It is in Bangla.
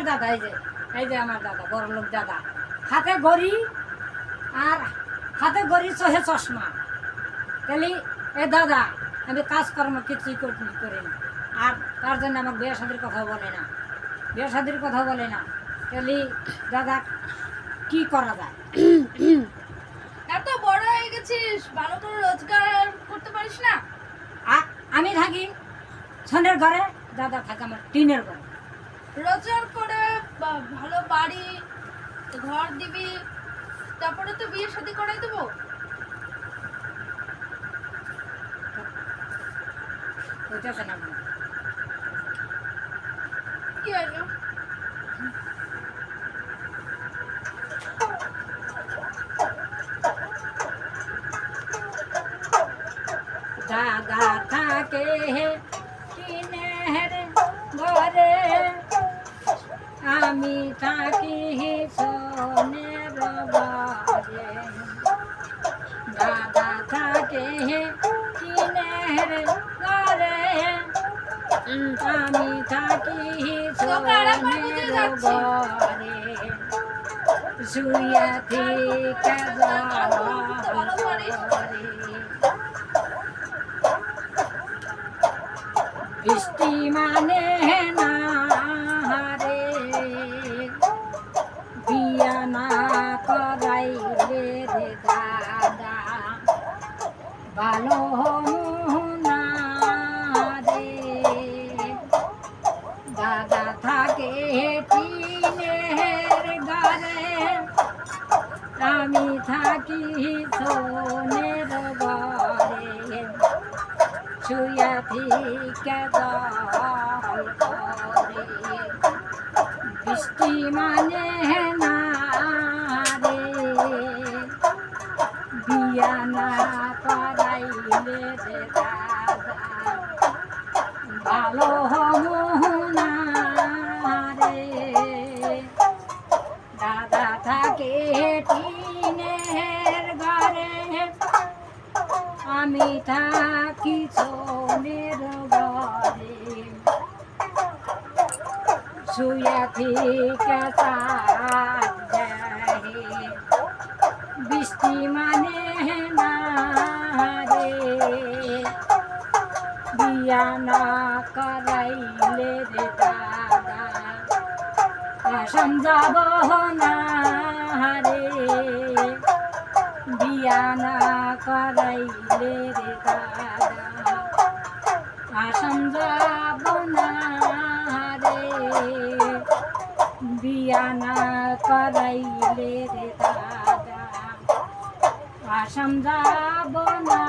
আমার দাদা, এই যে আমার দাদা, বড় লোক দাদা, হাতে ঘড়ি আর হাতে ঘড়ি চোখে চশমা। তাহলে এ দাদা আমি কাজকর্ম কিছুই করিনি, আর তার জন্য আমার বিয়ে শাদির কথা বলে না, বিয়ে শাদির কথা বলে না। তাহলে দাদা কি করা যায়? এত বড় হয়ে গেছিস, ভালো করে রোজগার করতে পারিস না? আমি থাকি ছনের ঘরে, দাদা থাকে আমার টিনের ঘরে। রোজগার করে ভালো বাড়ি ঘর দিবি, তারপরে তো বিয়ে শাদী করাই দেবো। বুঝতেছে না কি হলো? দাদা থাকে টিনের ঘরে, আমি থাকি সোনের ঘরে। দাদা থাকে টিনের ঘরে, আমি থাকি সোনের ঘরে। শুয়ে থেকে বৃষ্টি মানে না রে, বিয়া না করাইলে রে দাদা ভালো না রে। দাদা থাকে টিনের ঘরে, আমি থাকি সোনের ঘরে। শুয়ে থেকে জল করে, বৃষ্টি মানে না রে, বিয়া না করাইলে রে দাদা ভালো না রে। দাদা থাকে টিনের ঘরে, আমি থাকি সোনের ঘরে। শুয়ে থেকে তার দেহে, বৃষ্টি মানে না রে, বিয়া না করাইলে রে দাদা আসাম যাব না রে, বিয়া না করাইলে রে দাদা আসাম যাব না রে, বিয়া না করাইলে রে দাদা আসাম যাব না